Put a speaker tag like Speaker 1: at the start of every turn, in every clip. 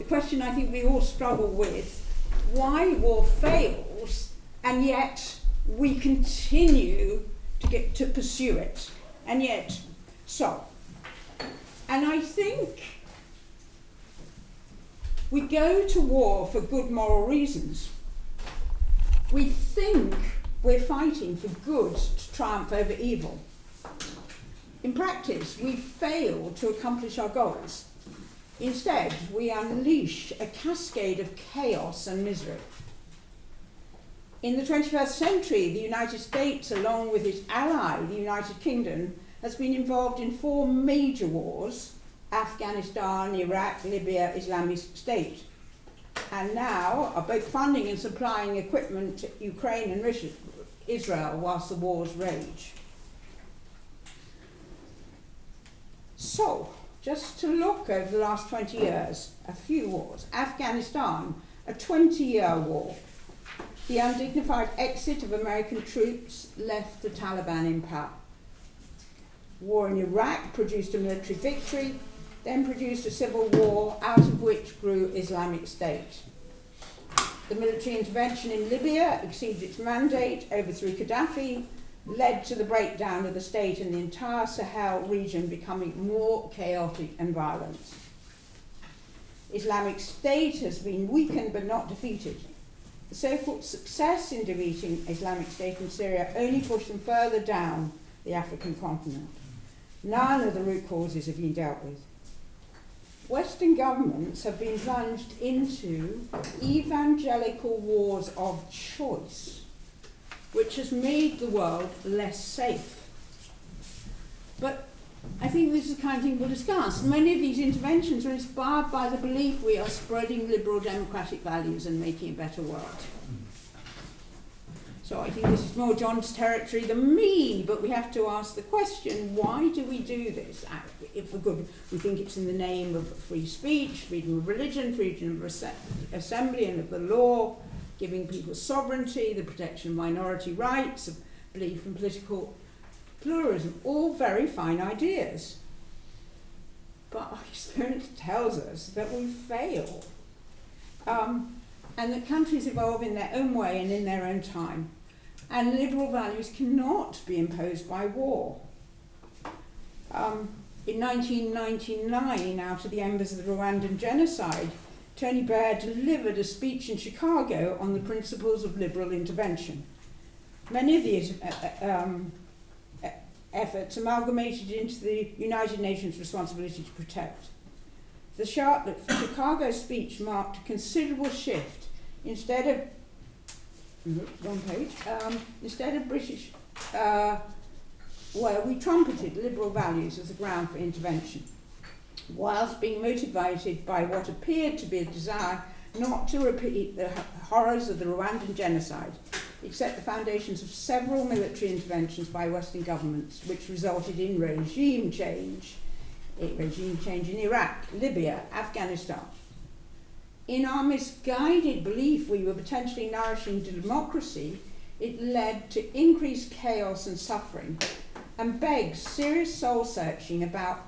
Speaker 1: question I think we all struggle with: why war fails, and yet we continue to pursue it, and yet so. And I think we go to war for good moral reasons. We think we're fighting for good to triumph over evil. In practice, we fail to accomplish our goals. Instead, we unleash a cascade of chaos and misery. In the 21st century, the United States, along with its ally, the United Kingdom, has been involved in 4 major wars: Afghanistan, Iraq, Libya, Islamic State, and now are both funding and supplying equipment to Ukraine and Israel whilst the wars rage. So, just to look over the last 20 years, a few wars. Afghanistan, a 20-year war. The undignified exit of American troops left the Taliban in power. War in Iraq produced a military victory, then produced a civil war, out of which grew Islamic State. The military intervention in Libya exceeded its mandate, overthrew Gaddafi, led to the breakdown of the state and the entire Sahel region becoming more chaotic and violent. Islamic State has been weakened but not defeated. The so-called success in defeating Islamic State in Syria only pushed them further down the African continent. None of the root causes have been dealt with. Western governments have been plunged into evangelical wars of choice, which has made the world less safe. But I think this is the kind of thing we'll discuss. Many of these interventions are inspired by the belief we are spreading liberal democratic values and making a better world. So I think this is more John's territory than me, but we have to ask the question, why do we do this? If we're good, we think it's in the name of free speech, freedom of religion, freedom of assembly and of the law, giving people sovereignty, the protection of minority rights, of belief in political pluralism, all very fine ideas. But our experience tells us that we fail. And that countries evolve in their own way and in their own time. And liberal values cannot be imposed by war. In 1999, out of the embers of the Rwandan genocide, Tony Blair delivered a speech in Chicago on the principles of liberal intervention. Many of these efforts amalgamated into the United Nations responsibility to protect. The Chicago speech marked a considerable shift. Instead of British, where we trumpeted liberal values as a ground for intervention, whilst being motivated by what appeared to be a desire not to repeat the horrors of the Rwandan genocide, it set the foundations of several military interventions by Western governments, which resulted in regime change in Iraq, Libya, Afghanistan. In our misguided belief we were potentially nourishing democracy, it led to increased chaos and suffering, and begs serious soul-searching about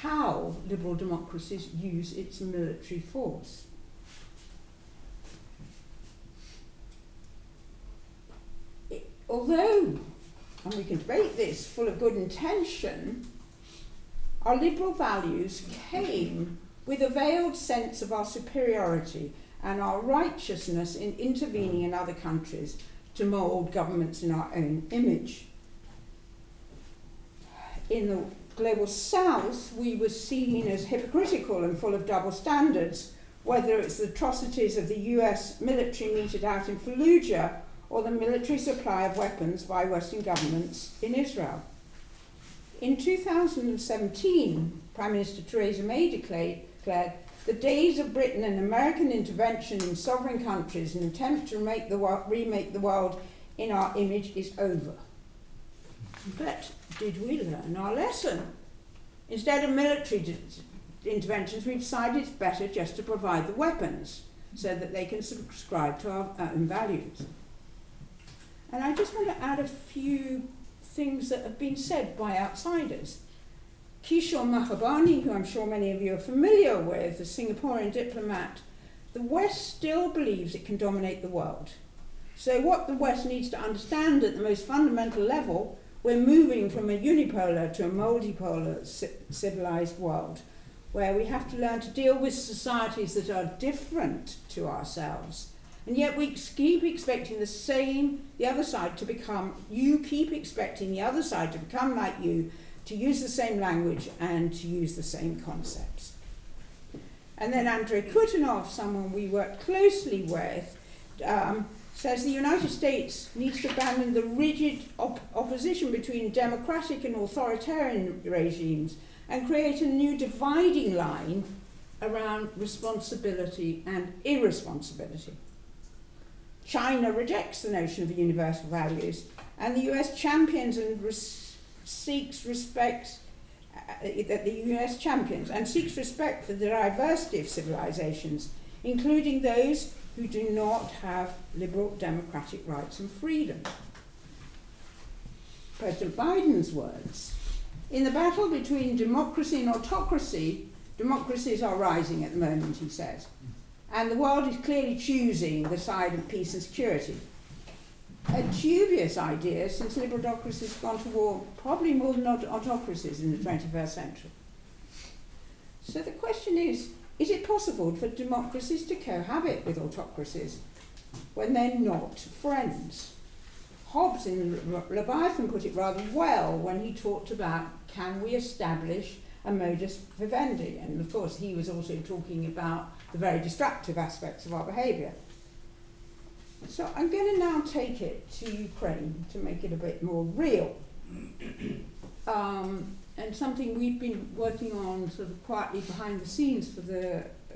Speaker 1: how liberal democracies use its military force. Although, and we can debate this, full of good intention, our liberal values came with a veiled sense of our superiority and our righteousness in intervening in other countries to mould governments in our own image. In the global south, we were seen as hypocritical and full of double standards, whether it's the atrocities of the US military meted out in Fallujah or the military supply of weapons by Western governments in Israel. In 2017, Prime Minister Theresa May declared, the days of Britain and American intervention in sovereign countries in an attempt to remake the world in our image is over. But did we learn our lesson? Instead of military interventions, we decided it's better just to provide the weapons so that they can subscribe to our own values. And I just want to add a few things that have been said by outsiders. Kishore Mahbubani, who I'm sure many of you are familiar with, the Singaporean diplomat, the West still believes it can dominate the world. So what the West needs to understand at the most fundamental level, we're moving from a unipolar to a multipolar civilized world, where we have to learn to deal with societies that are different to ourselves. And yet we keep expecting the other side to become, you keep expecting the other side to become like you, to use the same language and to use the same concepts. And then Andrei Kutanov, someone we work closely with, says the United States needs to abandon the rigid opposition between democratic and authoritarian regimes and create a new dividing line around responsibility and irresponsibility. China rejects the notion of universal values, and the US champions and seeks respect for the diversity of civilizations, including those who do not have liberal democratic rights and freedom. President Biden's words: in the battle between democracy and autocracy, democracies are rising at the moment, he says, and the world is clearly choosing the side of peace and security. A dubious idea, since liberal democracies have gone to war probably more than autocracies in the 21st century. So the question is it possible for democracies to cohabit with autocracies when they're not friends? Hobbes in Leviathan put it rather well when he talked about, can we establish a modus vivendi? And of course he was also talking about the very destructive aspects of our behaviour. So I'm going to now take it to Ukraine to make it a bit more real. And something we've been working on sort of quietly behind the scenes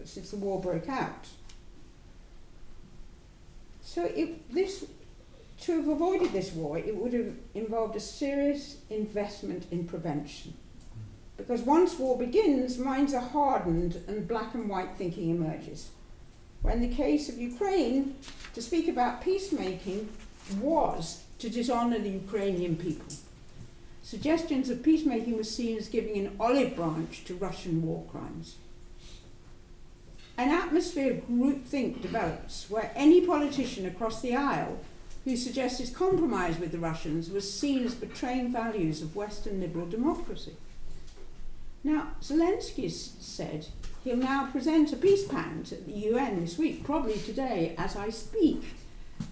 Speaker 1: since the war broke out. So to have avoided this war, it would have involved a serious investment in prevention. Because once war begins, minds are hardened and black and white thinking emerges. Well, in the case of Ukraine, to speak about peacemaking was to dishonour the Ukrainian people. Suggestions of peacemaking were seen as giving an olive branch to Russian war crimes. An atmosphere of groupthink develops where any politician across the aisle who suggested compromise with the Russians was seen as betraying values of Western liberal democracy. Now, Zelensky said he'll now present a peace plan at the UN this week, probably today as I speak.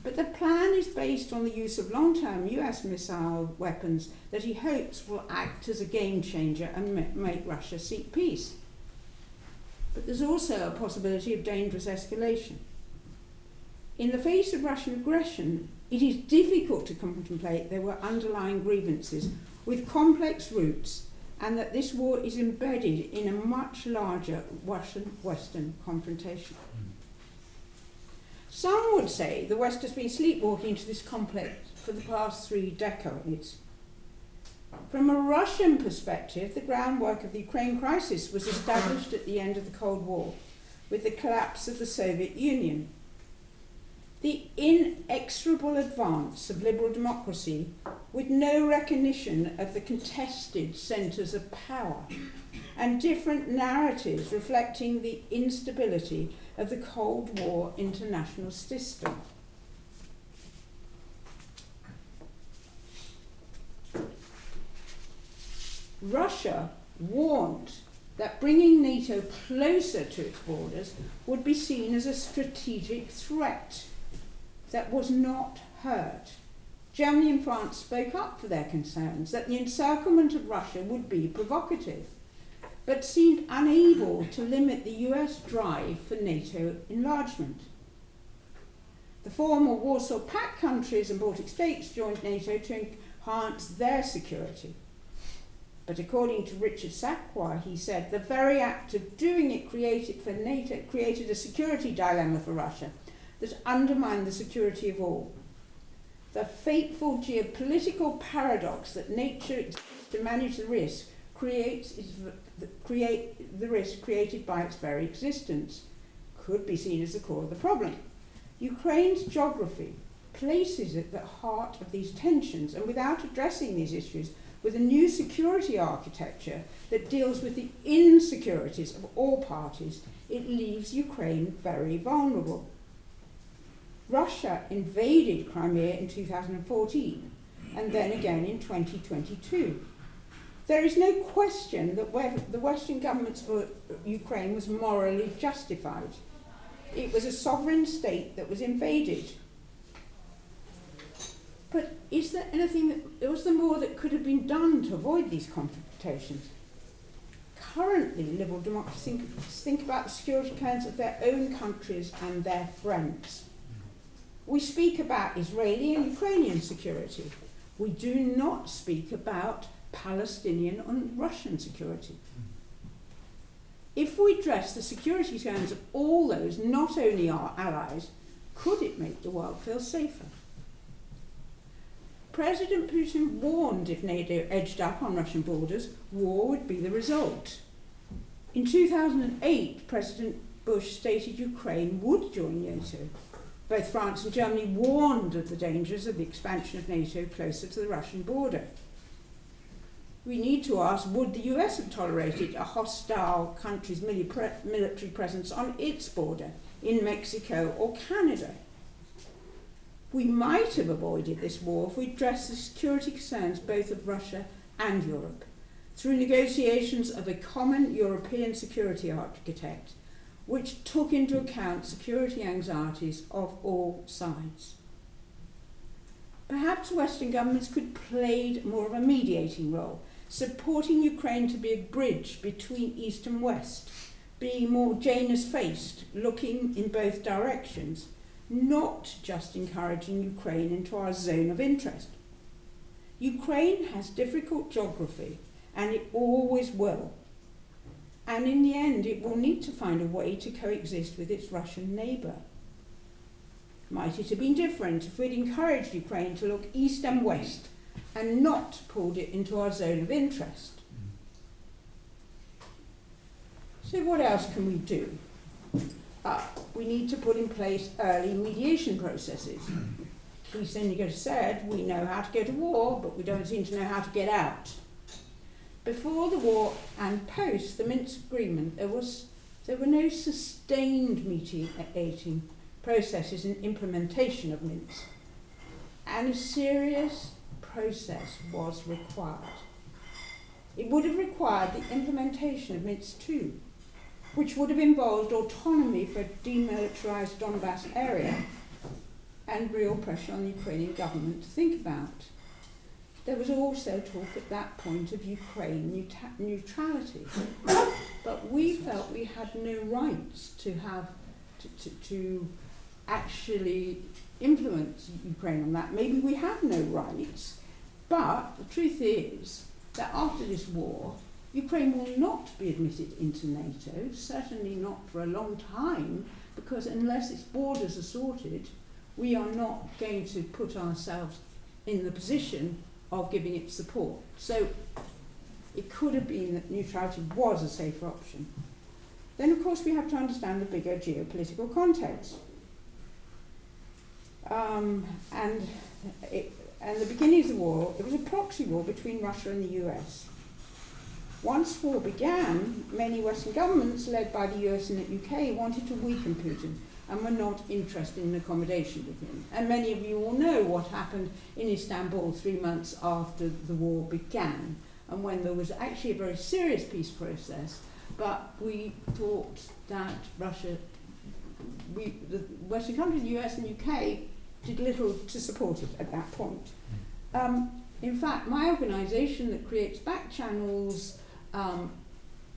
Speaker 1: But the plan is based on the use of long-term US missile weapons that he hopes will act as a game changer and make Russia seek peace. But there's also a possibility of dangerous escalation. In the face of Russian aggression, it is difficult to contemplate there were underlying grievances with complex roots, and that this war is embedded in a much larger Russian-Western confrontation. Some would say the West has been sleepwalking into this conflict for the past 3 decades. From a Russian perspective, the groundwork of the Ukraine crisis was established at the end of the Cold War, with the collapse of the Soviet Union. The inexorable advance of liberal democracy with no recognition of the contested centres of power and different narratives reflecting the instability of the Cold War international system. Russia warned that bringing NATO closer to its borders would be seen as a strategic threat that was not heard. Germany and France spoke up for their concerns that the encirclement of Russia would be provocative, but seemed unable to limit the US drive for NATO enlargement. The former Warsaw Pact countries and Baltic states joined NATO to enhance their security. But according to Richard Sakwa, he said, the very act of doing it created a security dilemma for Russia that undermined the security of all. The fateful geopolitical paradox that nature exists to manage the risk creates the risk created by its very existence could be seen as the core of the problem. Ukraine's geography places at the heart of these tensions, and without addressing these issues, with a new security architecture that deals with the insecurities of all parties, it leaves Ukraine very vulnerable. Russia invaded Crimea in 2014 and then again in 2022. There is no question that the Western governments for Ukraine was morally justified. It was a sovereign state that was invaded. But is there was there more that could have been done to avoid these confrontations? Currently, liberal democracies think about the security concerns of their own countries and their friends. We speak about Israeli and Ukrainian security. We do not speak about Palestinian and Russian security. If we address the security concerns of all those, not only our allies, could it make the world feel safer? President Putin warned if NATO edged up on Russian borders, war would be the result. In 2008, President Bush stated Ukraine would join NATO. Both France and Germany warned of the dangers of the expansion of NATO closer to the Russian border. We need to ask, would the US have tolerated a hostile country's military presence on its border in Mexico or Canada? We might have avoided this war if we addressed the security concerns both of Russia and Europe through negotiations of a common European security architect which took into account security anxieties of all sides. Perhaps Western governments could play more of a mediating role, supporting Ukraine to be a bridge between East and West, being more Janus-faced, looking in both directions, not just encouraging Ukraine into our zone of interest. Ukraine has difficult geography, and it always will. And in the end, it will need to find a way to coexist with its Russian neighbour. Might it have been different if we'd encouraged Ukraine to look east and west and not pulled it into our zone of interest? So what else can we do? We need to put in place early mediation processes. Peace negotiators said, we know how to go to war, but we don't seem to know how to get out. Before the war and post the Minsk agreement, there were no sustained mediating processes and implementation of Minsk, and a serious process was required. It would have required the implementation of Minsk II, which would have involved autonomy for a demilitarized Donbass area and real pressure on the Ukrainian government to think about. There was also talk at that point of Ukraine neutrality, but we felt we had no rights to actually influence Ukraine on that. Maybe we have no rights, but the truth is that after this war, Ukraine will not be admitted into NATO, certainly not for a long time, because unless its borders are sorted, we are not going to put ourselves in the position of giving it support. So it could have been that neutrality was a safer option. Then, of course, we have to understand the bigger geopolitical context. And the beginning of the war, it was a proxy war between Russia and the US. Once war began, many Western governments, led by the US and the UK, wanted to weaken Putin and were not interested in accommodation with him. And many of you will know what happened in Istanbul 3 months after the war began, and when there was actually a very serious peace process, but we thought that the Western countries, the US and UK, did little to support it at that point. In fact, my organisation that creates back channels, and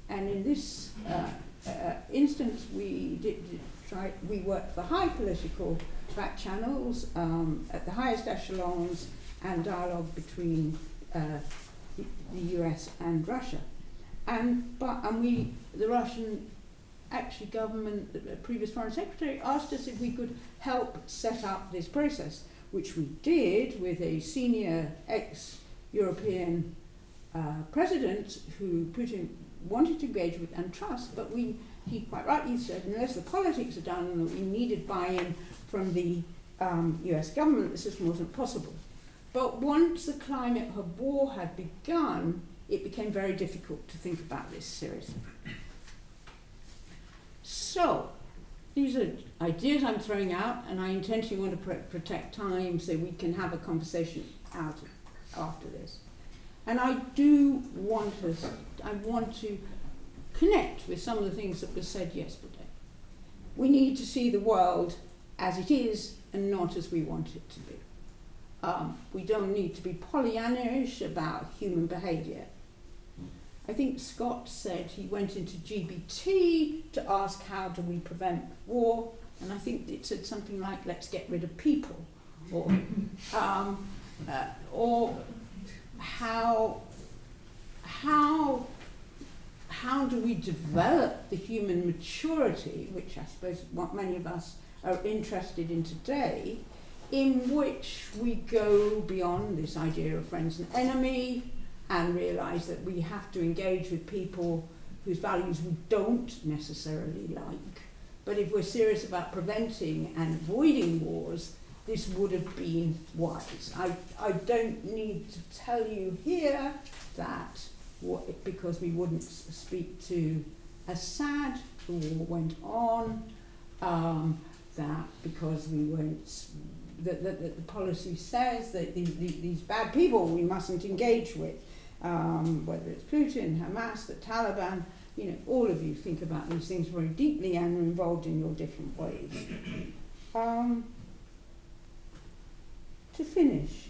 Speaker 1: in this instance we worked for high political back channels at the highest echelons and dialogue between the US and Russia. The Russian government, the previous foreign secretary, asked us if we could help set up this process, which we did with a senior ex-European president who Putin wanted to engage with and trust, but he quite rightly said, unless the politics are done and that we needed buy-in from the US government, the system wasn't possible. But once the climate of war had begun, it became very difficult to think about this seriously. So, these are ideas I'm throwing out, and I intentionally want to protect time so we can have a conversation after this. And I want to connect with some of the things that were said yesterday. We need to see the world as it is and not as we want it to be. We don't need to be Pollyannish about human behaviour. I think Scott said he went into GBT to ask how do we prevent war, and I think it said something like let's get rid of people, or how do we develop the human maturity, which I suppose what many of us are interested in today, in which we go beyond this idea of friends and enemy and realise that we have to engage with people whose values we don't necessarily like. But if we're serious about preventing and avoiding wars, this would have been wise. I don't need to tell you here that because we wouldn't speak to Assad, the war went on, that because we won't, that the policy says that these bad people we mustn't engage with, whether it's Putin, Hamas, the Taliban, all of you think about these things very deeply and are involved in your different ways. To finish,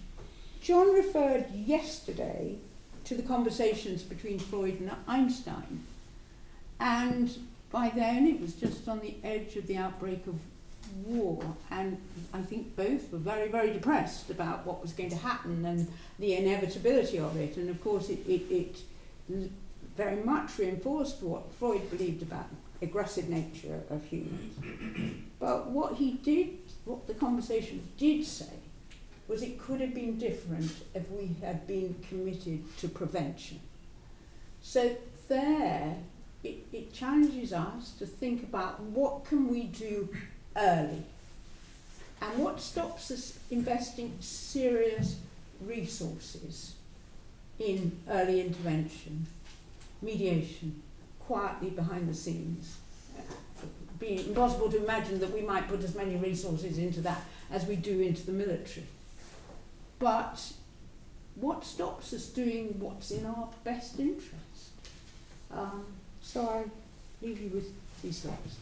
Speaker 1: John referred yesterday to the conversations between Freud and Einstein, and by then it was just on the edge of the outbreak of war, and I think both were very, very depressed about what was going to happen and the inevitability of it, and of course it very much reinforced what Freud believed about the aggressive nature of humans. But what the conversation did say was it could have been different if we had been committed to prevention. So there, it challenges us to think about what can we do early, and what stops us investing serious resources in early intervention, mediation, quietly behind the scenes. It'd be impossible to imagine that we might put as many resources into that as we do into the military. But what stops us doing what's in our best interest? So I leave you with these thoughts.